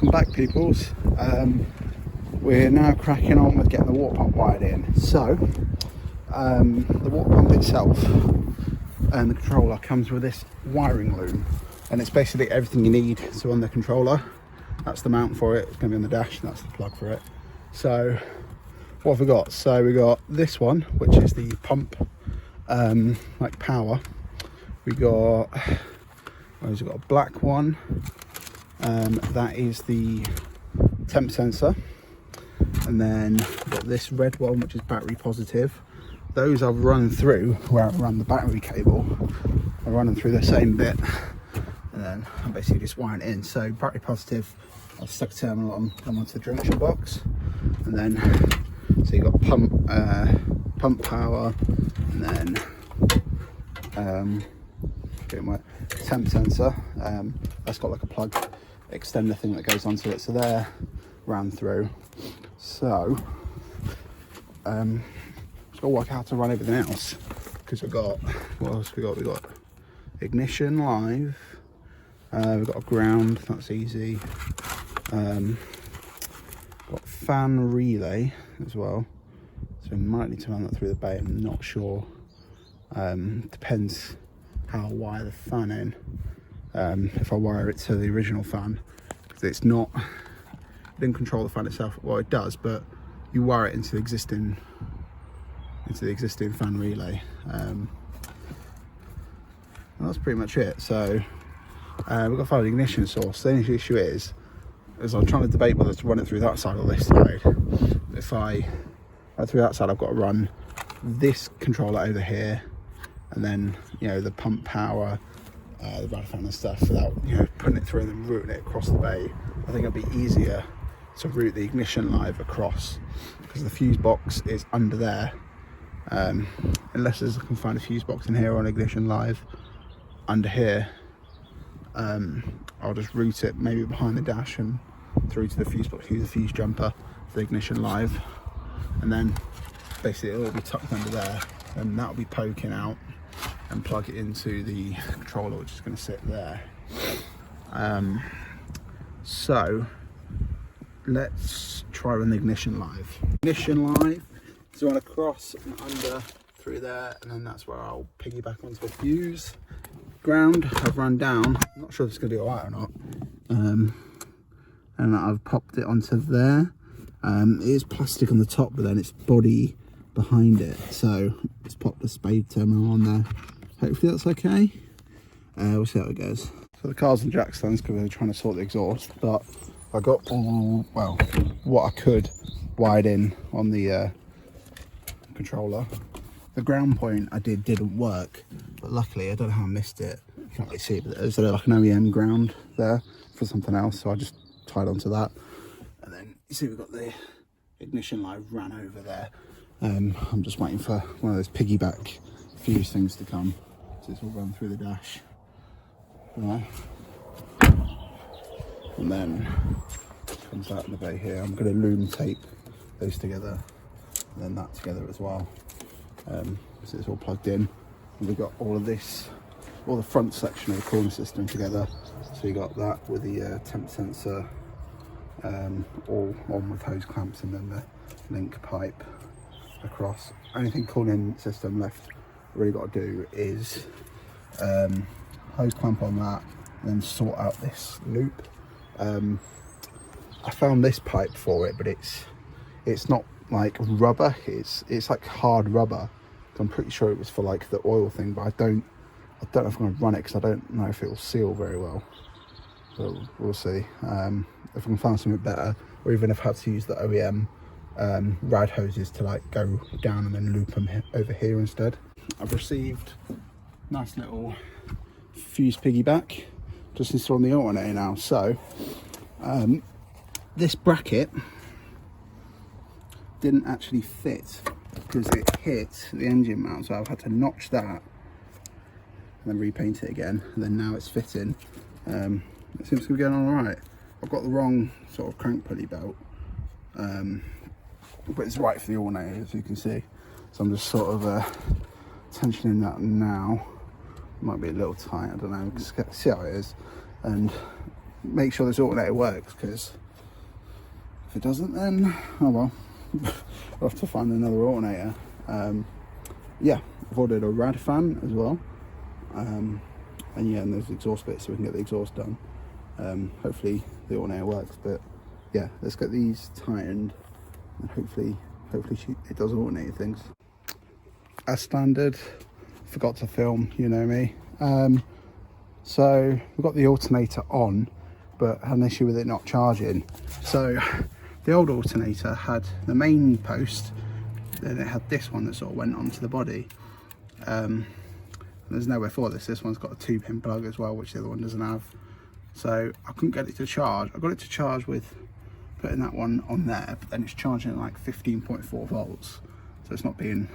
Welcome back, peoples. We're now cracking on with getting the water pump wired in. So the water pump itself and the controller comes with this wiring loom, and it's basically everything you need. So on the controller, that's the mount for it, it's going to be on the dash, and that's the plug for it. So what have we got? So we got this one, which is the pump like power. We got we've got a black one, that is the temp sensor, and then we've got this red one, which is battery positive. Those I've run through where I've run the battery cable. I run them through the same bit, and then I'm basically just wiring it in. So battery positive, I've stuck a terminal on, come onto the junction box, and then so you've got pump power, and then getting my temp sensor. That's got like a plug extender thing that goes onto it. So there, ran through. So just got to work out how to run everything else, because we've got, what else we got? We've got ignition live, we've got a ground, that's easy. Got fan relay as well, so we might need to run that through the bay, I'm not sure. Depends how I wire the fan in. If I wire it to the original fan, because it's not, it didn't control the fan itself. Well, it does, but you wire it into the existing fan relay. And that's pretty much it. So we've got to find an ignition source. The only issue is I'm trying to debate whether to run it through that side or this side. If I run through that side, I've got to run this controller over here, and then, you know, the pump power, the rad fan and stuff, without, you know, putting it through and then routing it across the bay. I think it'd be easier to route the ignition live across, because the fuse box is under there. Unless I can find a fuse box in here on ignition live under here, I'll just route it maybe behind the dash and through to the fuse box, use the fuse jumper for the ignition live, and then basically it'll be tucked under there, and that'll be poking out, and plug it into the controller, which is going to sit there. So let's try run the ignition live. Ignition live, so run across and under through there, and then that's where I'll piggyback onto a fuse. Ground I've run down, I'm not sure if it's going to be alright or not, and I've popped it onto there. It is plastic on the top, but then it's body behind it, so it's popped a spade terminal on there. Hopefully that's okay. We'll see how it goes. So the car's on jack stands because we're trying to sort the exhaust, but I got all, well, what I could wired in on the controller. The ground point I didn't work, but luckily, I don't know how I missed it, you can't really see it, but there's like an OEM ground there for something else, so I just tied onto that. And then you see we've got the ignition live ran over there. I'm just waiting for one of those piggyback fuse things to come, so it's all run through the dash there. And then comes out in the bay here. I'm going to loom tape those together, and then that together as well. So it's all plugged in, and we've got all of this, all the front section of the cooling system together. So you got that with the temp sensor, all on with hose clamps, and then the link pipe across. Anything cooling system left really got to do is hose clamp on that, and then sort out this loop. I found this pipe for it, but it's not like rubber, it's like hard rubber. So I'm pretty sure it was for like the oil thing, but I don't know if I'm going to run it, because I don't know if it will seal very well. So we'll see if I can find something better, or even if I have to use the OEM rad hoses to like go down and then loop them over here instead. I've received nice little fuse piggyback, just installed the alternator now. So this bracket didn't actually fit because it hit the engine mount, so I've had to notch that and then repaint it again, and then now it's fitting. It seems to be going on alright. I've got the wrong sort of crank pulley belt, but it's right for the alternator, as you can see. So I'm just sort of tensioning that now. Might be a little tight, I don't know, see how it is. And make sure this alternator works, because if it doesn't, then oh well. I'll have to find another alternator. Yeah, I've ordered a rad fan as well, and yeah, and there's exhaust bits so we can get the exhaust done. Hopefully the alternator works, but yeah, let's get these tightened and hopefully it does alternate things. As standard, forgot to film, you know me. So we've got the alternator on, but had an issue with it not charging. So the old alternator had the main post, then it had this one that sort of went onto the body. There's nowhere for this. This one's got a 2-pin plug as well, which the other one doesn't have. So I couldn't get it to charge. I got it to charge with putting that one on there, but then it's charging at like 15.4 volts. So it's not being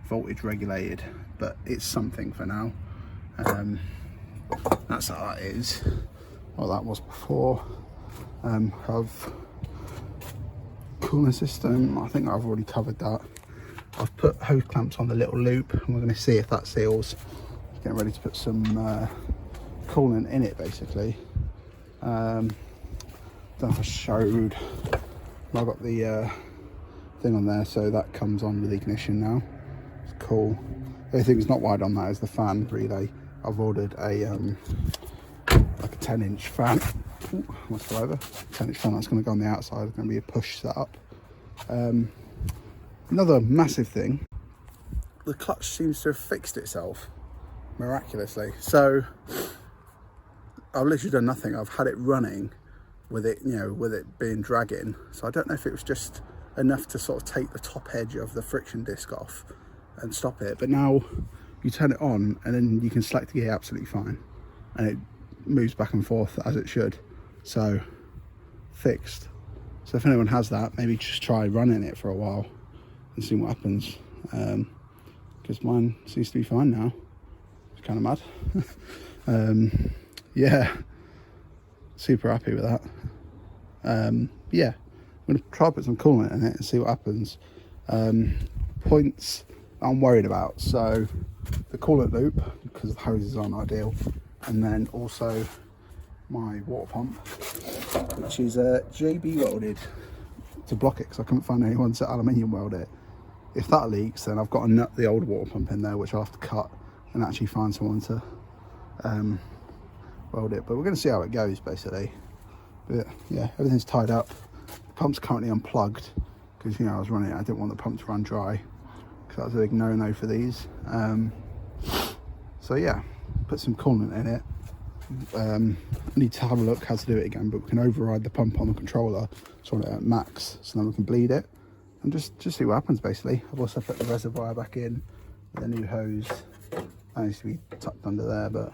voltage regulated, but it's something for now. That's how that is. Well, that was before. Have cooling system, I think I've already covered that. I've put hose clamps on the little loop and we're going to see if that seals. Getting ready to put some coolant in it basically. Don't know if I showed, I've got the thing on there, so that comes on with ignition now. It's cool. The only thing that's not wired on that is the fan relay. I've ordered a like a 10-inch fan. Ooh, almost fell over. 10-inch fan that's going to go on the outside. It's going to be a push setup. Another massive thing, the clutch seems to have fixed itself miraculously. So I've literally done nothing. I've had it running with it, you know, with it being dragging. So I don't know if it was just enough to sort of take the top edge of the friction disc off and stop it. But now you turn it on and then you can select the gear absolutely fine, and it moves back and forth as it should. So fixed. So if anyone has that, maybe just try running it for a while and see what happens, because mine seems to be fine now. It's kind of mad. Yeah, super happy with that. Yeah, I'm going to try put some coolant in it and see what happens. Points I'm worried about, so the coolant loop, because the hoses aren't ideal, and then also my water pump, which is JB welded to block it because I couldn't find anyone to aluminium weld it. If that leaks, then I've got to nut the old water pump in there, which I'll have to cut and actually find someone to weld it. But we're going to see how it goes basically. But yeah, everything's tied up. The pump's currently unplugged because, you know, I was running it. I didn't want the pump to run dry because that was a big no-no for these. So yeah, put some coolant in it. I need to have a look how to do it again, but we can override the pump on the controller so at max, so then we can bleed it and just see what happens basically. I've also put the reservoir back in with a new hose. That needs to be tucked under there, but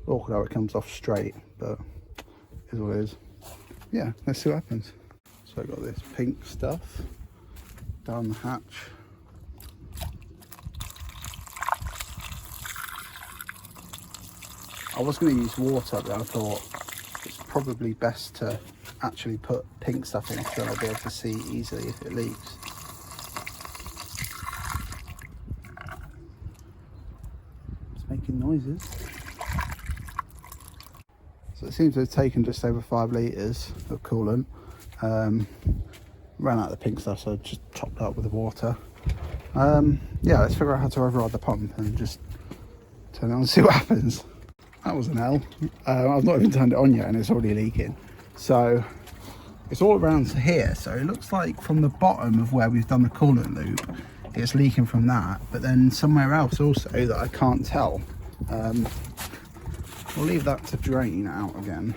awkward how it comes off straight, but it is what it is. Yeah, let's see what happens. So I got this pink stuff down the hatch. I was going to use water, but I thought it's probably best to actually put pink stuff in, so I'll be able to see easily if it leaks. It's making noises. So it seems to have taken just over 5 litres of coolant. Ran out of the pink stuff, so I just topped up with the water. Yeah, let's figure out how to override the pump and just turn it on and see what happens. That was an L. I've not even turned it on yet and it's already leaking. So it's all around to here. So it looks like from the bottom of where we've done the coolant loop, it's leaking from that, but then somewhere else also that I can't tell. We'll leave that to drain out again.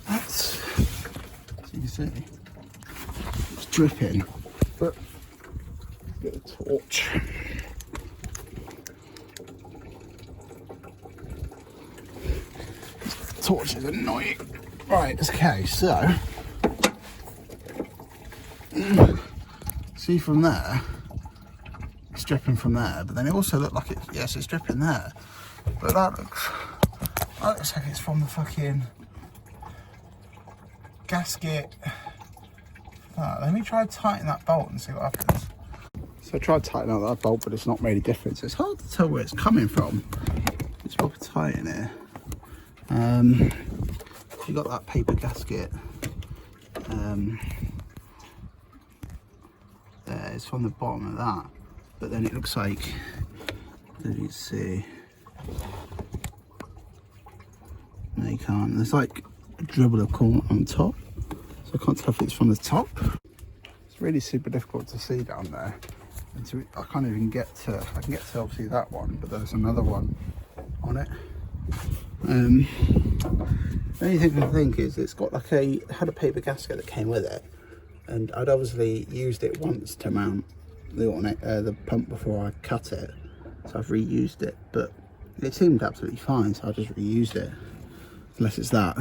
That's, as you can see, it's dripping, but get a torch. Torch is annoying. Right, okay, so see from there, it's dripping from there, but then it also looked like it, yes, it's dripping there, but that looks like it's from the fucking gasket. Let me try to tighten that bolt and see what happens. So I tried tightening out that bolt, but it's not made a difference. It's hard to tell where it's coming from. It's proper tight in here. You got that paper gasket. There, it's from the bottom of that, but then it looks like, as you see, no you can't, there's like a dribble of coolant on top, so I can't tell if it's from the top. It's really super difficult to see down there, and so I can't even get to, I can get to obviously that one, but there's another one on it. The only thing I think is it's got like it had a paper gasket that came with it, and I'd obviously used it once to mount the pump before I cut it, so I've reused it, but it seemed absolutely fine, so I just reused it, unless it's that.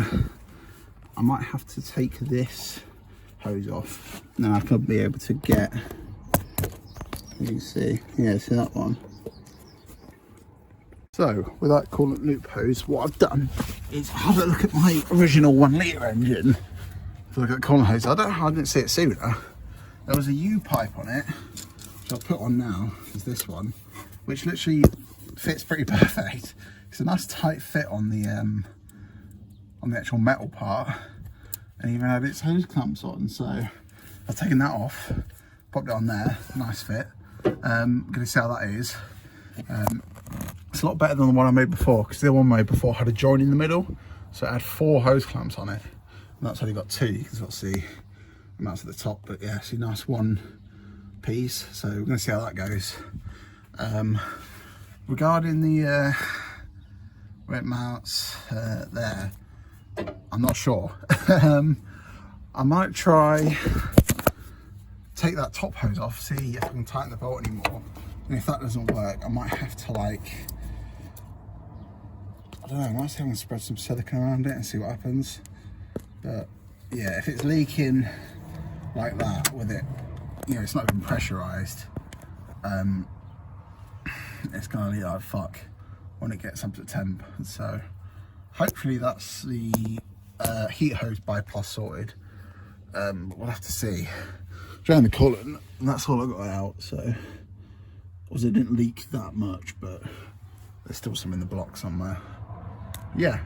I might have to take this hose off, and then I could be able to get, you can see, yeah, see that one. So with that coolant loop hose, what I've done is have a look at my original 1 litre engine. Look at the coolant hose. I didn't see it sooner. There was a U pipe on it, which I'll put on now, is this one, which literally fits pretty perfect. It's a nice tight fit on the actual metal part, and even had its hose clamps on. So I've taken that off, popped it on there, nice fit. Gonna see how that is. It's a lot better than the one I made before, because the one I made before had a joint in the middle, so it had 4 hose clamps on it, and that's only got 2. You can sort of see the mounts at the top, but yeah, it's a nice 1 piece, so we're going to see how that goes. Regarding the where it mounts there, I'm not sure. I might try take that top hose off, see if I can tighten the bolt anymore, and if that doesn't work, I might have to, like, I don't know, I might see if I can spread some silicone around it and see what happens. But yeah, if it's leaking like that with it, you know, it's not even pressurized, it's gonna leak like fuck when it gets up to temp. So hopefully that's the heat hose bypass sorted. But we'll have to see. Drain the coolant, and that's all I got out. So obviously it didn't leak that much, but there's still some in the block somewhere. Yeah,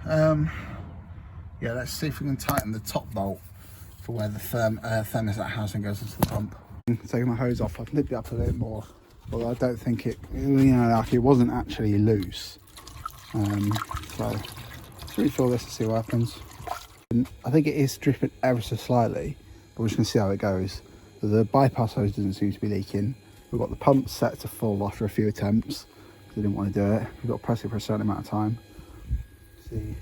yeah, let's see if we can tighten the top bolt for where the thermostat housing goes into the pump. Taking my hose off, I've nipped it up a bit more, although I don't think it, you know, like it wasn't actually loose. So let's refill this and see what happens. And I think it is dripping ever so slightly, but we're just gonna see how it goes. The bypass hose doesn't seem to be leaking. We've got the pump set to full after a few attempts, because I didn't want to do it. We've got to press it for a certain amount of time. See,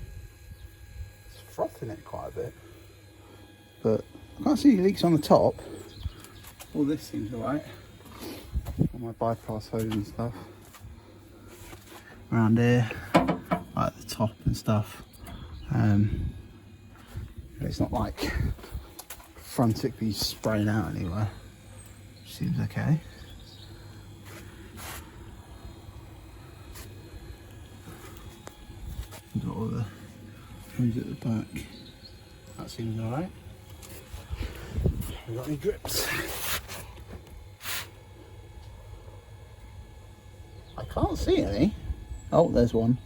it's frothing it quite a bit, but I can't see any leaks on the top. All this seems alright. All my bypass hose and stuff around here, like the top and stuff. It's not like frantically spraying out anywhere. Seems okay. Got all the hose at the back. That seems alright. Have we got any grips? I can't see any. Oh, there's one.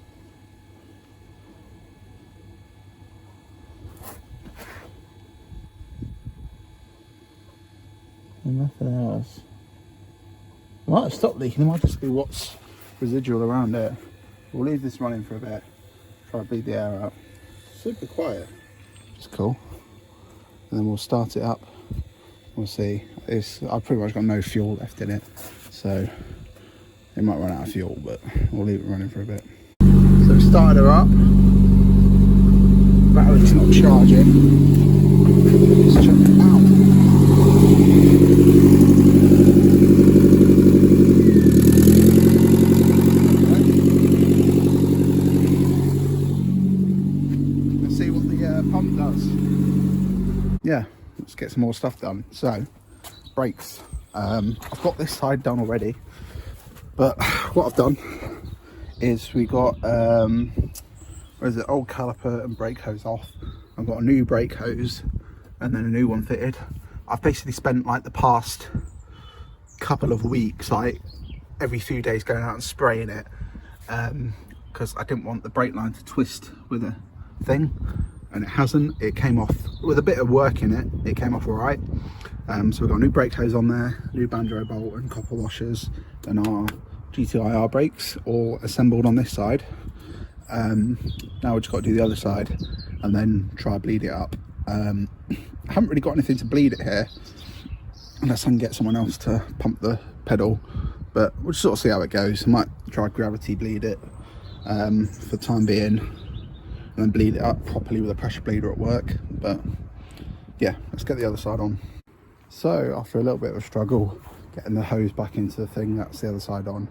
And nothing else. It might have stopped leaking. It might just be what's residual around it. We'll leave this running for a bit. Try to bleed the air out. Super quiet. It's cool. And then we'll start it up. We'll see. I've pretty much got no fuel left in it, so it might run out of fuel, but we'll leave it running for a bit. So we started her up. Battery's not charging. Let's check it out. Let's see what the pump does. Yeah, let's get some more stuff done. So, brakes. I've got this side done already, but what I've done is we got where's it, old caliper and brake hose off. I've got a new brake hose and then a new one fitted. I've basically spent like the past couple of weeks, like every few days, going out and spraying it, because I didn't want the brake line to twist with a thing, and it hasn't. It came off with a bit of work in it. It came off all right. So we've got a new brake hose on there, new banjo bolt and copper washers, and our GTIR brakes all assembled on this side. Now we've just got to do the other side and then try to bleed it up. I haven't really got anything to bleed it here, unless I can get someone else to pump the pedal, but we'll just sort of see how it goes. I might try gravity bleed it for the time being, and then bleed it up properly with a pressure bleeder at work. But yeah, let's get the other side on. So after a little bit of a struggle getting the hose back into the thing, that's the other side on.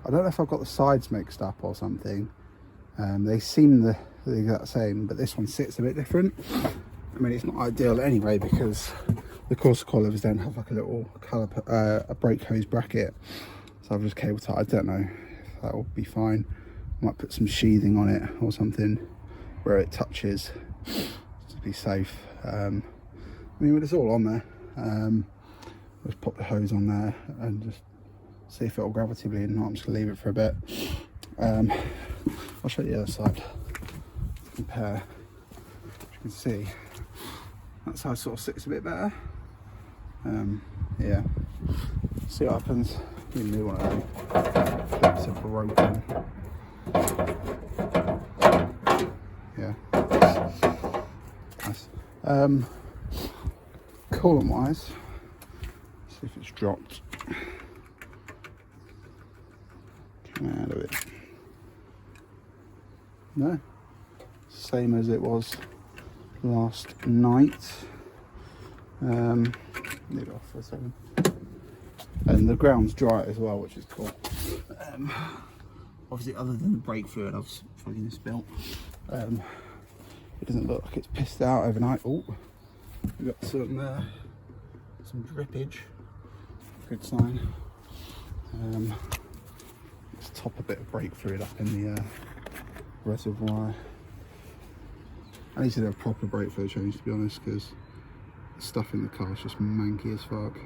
I don't know if I've got the sides mixed up or something. They seem the exact same, but this one sits a bit different. I mean, it's not ideal anyway, because the Corsa coilovers then have like a little caliper, a brake hose bracket. So I've just cable tied. I don't know if that will be fine. I might put some sheathing on it or something where it touches, just to be safe. I mean, it's all on there. Just pop the hose on there and just see if it'll gravity bleed. Not, I'm just gonna leave it for a bit. I'll show you the other side. Compare. As you can see, that side sort of sits a bit better. Yeah. See what happens. Give me one of them. Clips are broken. Yeah. Nice. Coolant wise, see if it's dropped. Come out of it. No, same as it was last night. Leave it off for a second. And the ground's dry as well, which is cool. Obviously, other than the brake fluid I've fucking spilled, it doesn't look like it's pissed out overnight. Oh, we've got some drippage. Good sign. Let's top a bit of brake fluid up in the reservoir. I need to do a proper brake fluid change, to be honest, because the stuff in the car is just manky as fuck.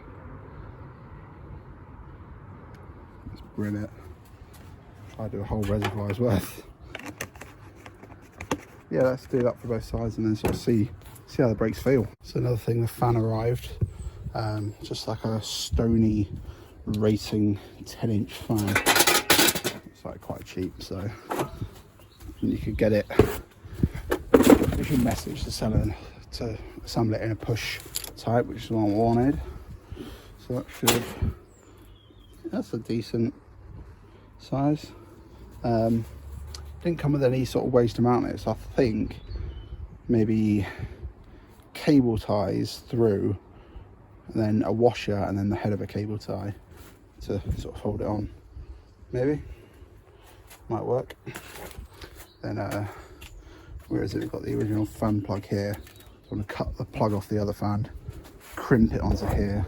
Let's bring it. Try to do a whole reservoir's worth. Yeah, let's do that for both sides and then sort of see how the brakes feel. So another thing, the fan arrived. Just like a Stony racing 10-inch fan. It's like quite cheap, so you could get it. You should message the seller to assemble it in a push type, which is what I wanted. So that's a decent size. Didn't come with any sort of ways to mount it, so I think maybe cable ties through, and then a washer, and then the head of a cable tie to sort of hold it on. Maybe might work. Then where is it? We've got the original fan plug here. So I'm going to cut the plug off the other fan, crimp it onto here,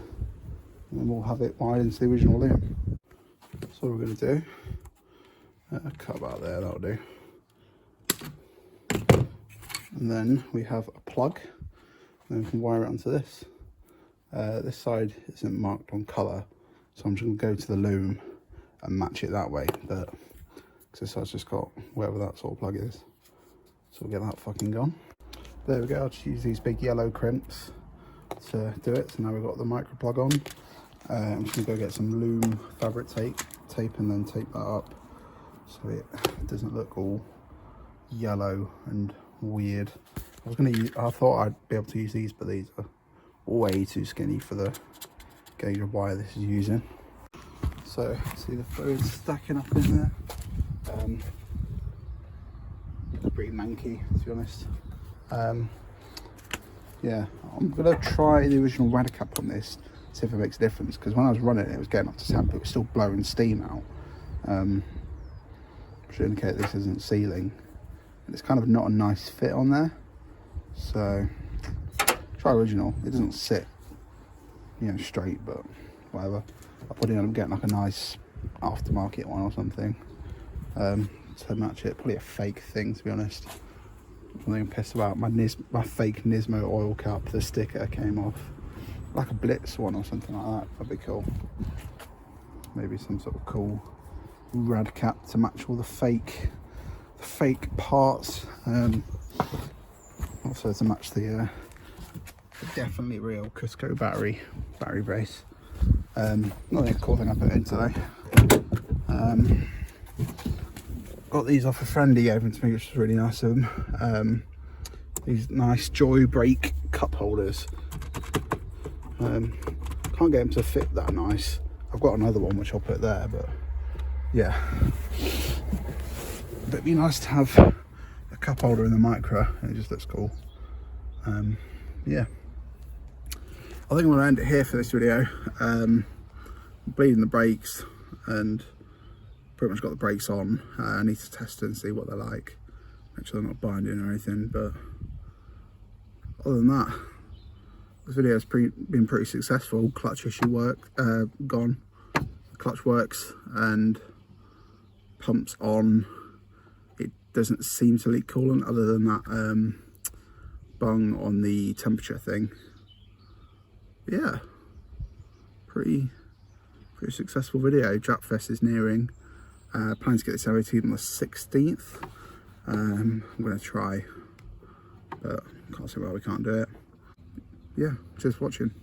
and then we'll have it wired into the original loom. So what we're going to do, cut about there, that'll do. And then we have a plug, and then we can wire it onto this. This side isn't marked on colour, so I'm just going to go to the loom and match it that way, but because this side's just got wherever that sort of plug is. So we'll get that fucking gone. There we go, I'll just use these big yellow crimps to do it. So now we've got the Micra plug on. I'm just going to go get some loom fabric tape and then tape that up so it doesn't look all yellow and weird. I thought I'd be able to use these, but these are way too skinny for the gauge of wire this is using. So see the fluid stacking up in there. It's pretty manky, to be honest. Yeah, I'm gonna try the original Radicap on this, see if it makes a difference, because when I was running it, it was getting up to temp, but it was still blowing steam out. Should indicate this isn't sealing, and it's kind of not a nice fit on there. So try original. It doesn't sit, straight, but whatever. I'll put it in, I'm getting like a nice aftermarket one or something to match it. Probably a fake thing, to be honest. Something I'm pissed about. My fake Nismo oil cap, the sticker came off. Like a Blitz one or something like that. That'd be cool. Maybe some sort of cool rad cap to match all the fake fake parts, also to match the definitely real Cusco battery base. Not a cool thing I put in today. Got these off a friend, he gave them to me, which was really nice of them. These nice Joy Brake cup holders. Can't get them to fit that nice. I've got another one which I'll put there, but yeah. But it'd be nice to have a cup holder in the Micra, it just looks cool. Yeah. I think I'm going to end it here for this video. Bleeding the brakes and pretty much got the brakes on. I need to test it and see what they're like. Make sure they're not binding or anything, but other than that, this video has been pretty successful. Clutch issue gone. Clutch works and pumps on. It doesn't seem to leak coolant other than that bung on the temperature thing. Yeah, pretty successful video. Japfest is nearing. Plan to get this MOT on the 16th. I'm going to try, but can't see why we can't do it. Yeah, just watching.